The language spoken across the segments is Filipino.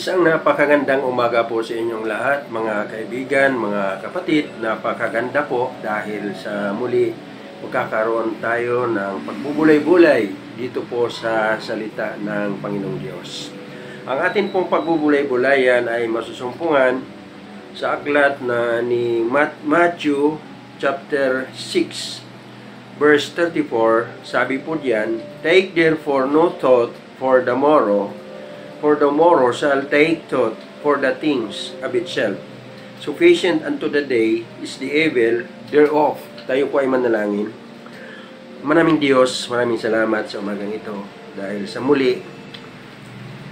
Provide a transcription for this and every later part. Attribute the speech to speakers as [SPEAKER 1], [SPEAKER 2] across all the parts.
[SPEAKER 1] Isang napakagandang umaga po sa inyong lahat, mga kaibigan, mga kapatid. Napakaganda po dahil sa muli magkakaroon tayo ng pagbubulay-bulay dito po sa salita ng Panginoong Diyos. Ang atin pong pagbubulay-bulayan ay masusumpungan sa aklat na ni Matthew chapter 6 verse 34. Sabi po diyan, "Take therefore no thought for the morrow shall take thought for the things of itself. Sufficient unto the day is the evil thereof." Tayo po ay manalangin. Maraming Diyos, maraming salamat sa umagang ito dahil sa muli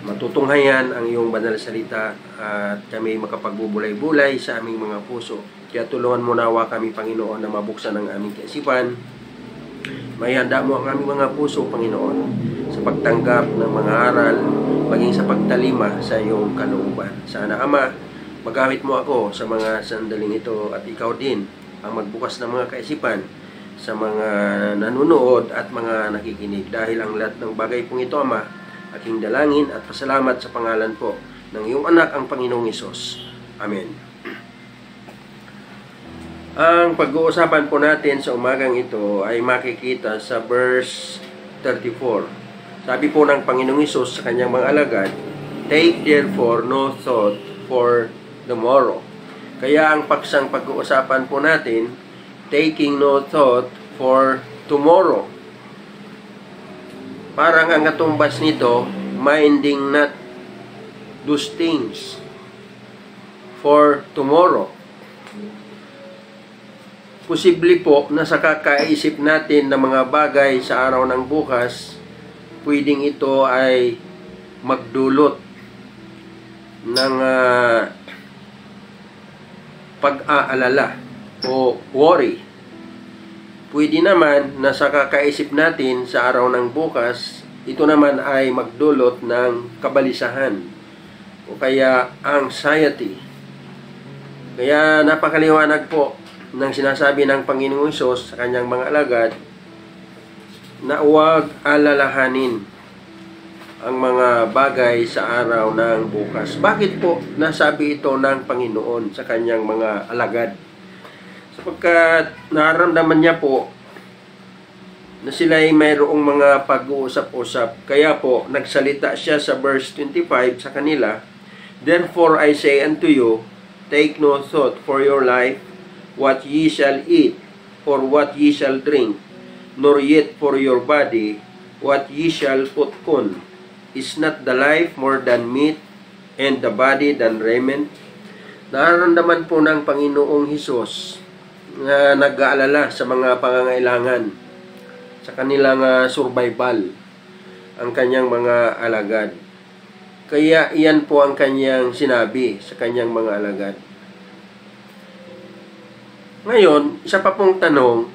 [SPEAKER 1] matutunghayan ang iyong banal na salita at kami makapagbubulay-bulay sa aming mga puso. Kaya tulungan mo nawa kami, Panginoon, na mabuksan ang aming kaisipan. May handa mo ang aming mga puso, Panginoon, sa pagtanggap ng mga aral, maging sa pagtalima sa iyong kalooban. Sana, Ama, magamit mo ako sa mga sandaling ito at ikaw din ang magbukas ng mga kaisipan sa mga nanonood at mga nakikinig. Dahil ang lahat ng bagay pong ito, Ama, aking dalangin at pasalamat sa pangalan po ng iyong anak, ang Panginoong Hesus. Amen. Ang pag-uusapan po natin sa umagang ito ay makikita sa verse 34. Sabi po ng Panginoong Hesus sa kanyang mga alagad, "Take therefore no thought for the morrow." Kaya ang paksang pag-uusapan po natin, taking no thought for tomorrow. Parang ang katumbas nito, minding not those things for tomorrow. Posible po na sa kakaisip natin ng mga bagay sa araw ng bukas, pwedeng ito ay magdulot ng pag-aalala o worry. Pwede naman na sa kakaisip natin sa araw ng bukas, ito naman ay magdulot ng kabalisahan o kaya anxiety. Kaya napakaliwanag po ng sinasabi ng Panginoong Hesus sa kanyang mga alagad na huwag alalahanin ang mga bagay sa araw ng bukas. Bakit po nasabi ito ng Panginoon sa kanyang mga alagad? Sapagkat nararamdaman niya po na sila ay mayroong mga pag-uusap-usap. Kaya po nagsalita siya sa verse 25 sa kanila, "Therefore I say unto you, take no thought for your life, what ye shall eat, or what ye shall drink, nor yet for your body, what ye shall put on. Is not the life more than meat, and the body than raiment?" Nararamdaman po ng Panginoong Hesus na nag-aalala sa mga pangangailangan, sa kanilang survival, ang kanyang mga alagad. Kaya iyan po ang kanyang sinabi sa kanyang mga alagad. Ngayon, isa pa pong tanong,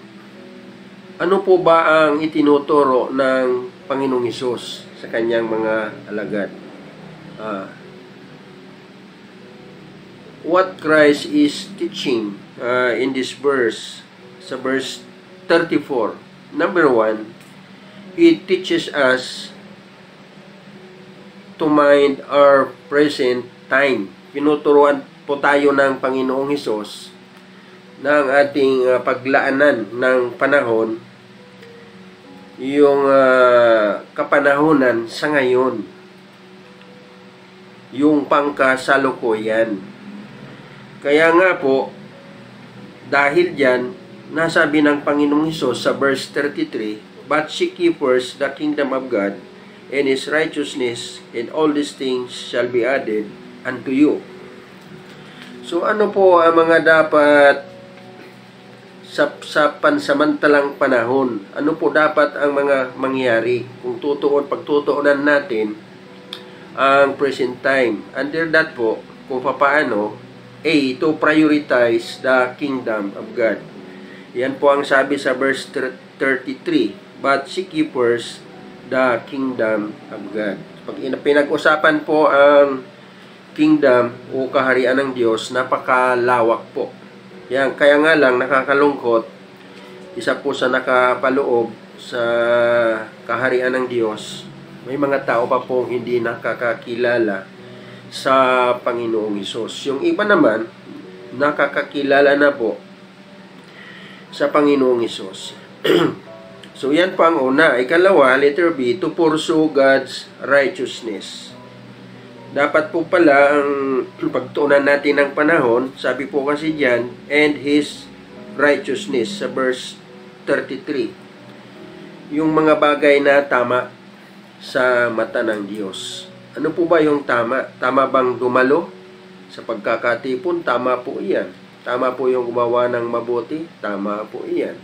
[SPEAKER 1] ano po ba ang itinuturo ng Panginoong Hesus sa kanyang mga alagad? What Christ is teaching in this verse, sa verse 34. Number 1, He teaches us to mind our present time. Pinuturuan po tayo ng Panginoong Hesus ng ating paglaanan ng panahon, yung kapanahunan sa ngayon, yung pangkasalukuyan. Kaya nga po, dahil dyan, nasabi ng Panginoong Hesus sa verse 33, "But seek ye first the kingdom of God and His righteousness, and all these things shall be added unto you." So ano po ang mga dapat sa pansamantalang panahon? Ano po dapat ang mga mangyari kung pagtutuunan natin ang present time? Under that po, kung papaano, to prioritize the kingdom of God. Yan po ang sabi sa verse 33, "But seek ye first the kingdom of God." Pag pinag-usapan po ang kingdom o kaharian ng Diyos, napakalawak po. Yan, kaya nga lang nakakalungkot, isa po sa nakapaloob sa kaharian ng Diyos, may mga tao pa pong hindi nakakakilala sa Panginoong Hesus. Yung iba naman, nakakakilala na po sa Panginoong Hesus. So, yan po ang una. Ikalawa, letter B, to pursue God's righteousness. Dapat po pala ang pagtuunan natin ng panahon, sabi po kasi dyan, and His righteousness sa verse 33. Yung mga bagay na tama sa mata ng Diyos. Ano po ba yung tama? Tama bang dumalo sa pagkakatipon? Tama po iyan. Tama po yung gumawa ng mabuti? Tama po iyan.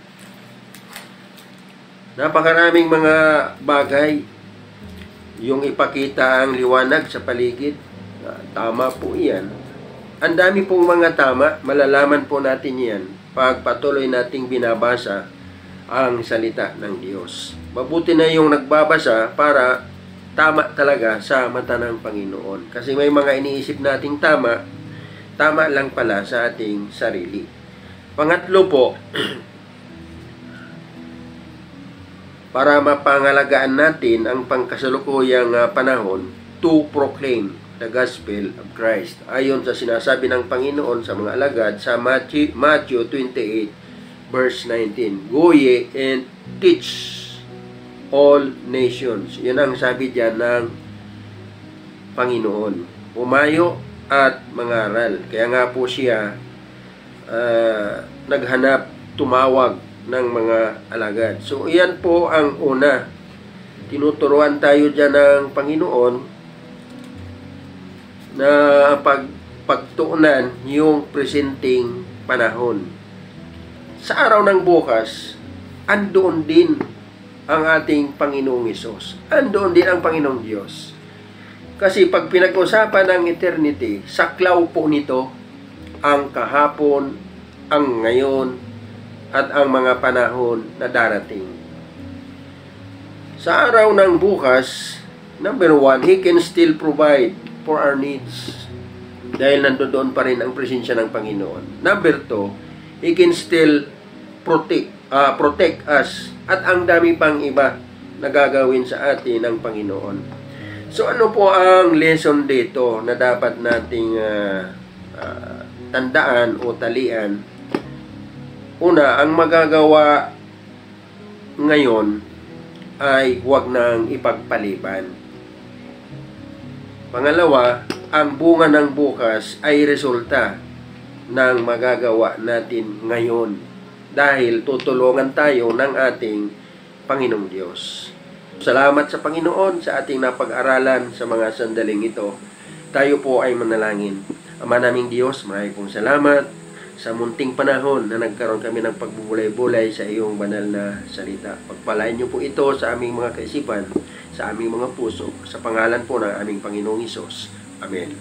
[SPEAKER 1] Napakaraming mga bagay. Yung ipakita ang liwanag sa paligid. Tama po iyan. Ang dami pong mga tama. Malalaman po natin yan pag patuloy nating binabasa ang salita ng Diyos. Mabuti na yung nagbabasa para tama talaga sa mata ng Panginoon. Kasi may mga iniisip nating tama, tama lang pala sa ating sarili. Pangatlo po, para mapangalagaan natin ang pangkasalukuyang panahon to proclaim the gospel of Christ. Ayon sa sinasabi ng Panginoon sa mga alagad sa Matthew 28 verse 19. Go ye and teach all nations. Yan ang sabi diyan ng Panginoon. Pumayo at mangaral. Kaya nga po siya naghanap, tumawag ng mga alagad. So, iyan po ang una. Tinuturuan tayo dyan ng Panginoon na pagtuunan yung presenting panahon. Sa araw ng bukas, andoon din ang ating Panginoong Hesus. Andoon din ang Panginoong Diyos. Kasi pag pinag-usapan ng eternity, saklaw po nito ang kahapon, ang ngayon, at ang mga panahon na darating. Sa araw ng bukas, number one, He can still provide for our needs. Dahil nandoon pa rin ang presensya ng Panginoon. Number two, He can still protect us. At ang dami pang iba na gagawin sa atin ng Panginoon. So ano po ang lesson dito na dapat nating tandaan o talian? Una, ang magagawa ngayon ay huwag nang ipagpaliban. Pangalawa, ang bunga ng bukas ay resulta ng magagawa natin ngayon dahil tutulungan tayo ng ating Panginoong Diyos. Salamat sa Panginoon sa ating napag-aralan sa mga sandaling ito. Tayo po ay manalangin. Ama naming Diyos, maraming pong salamat sa munting panahon na nagkaroon kami ng pagbubulay-bulay sa iyong banal na salita. Pagpalain niyo po ito sa aming mga kaisipan, sa aming mga puso, sa pangalan po ng aming Panginoong Hesus. Amen.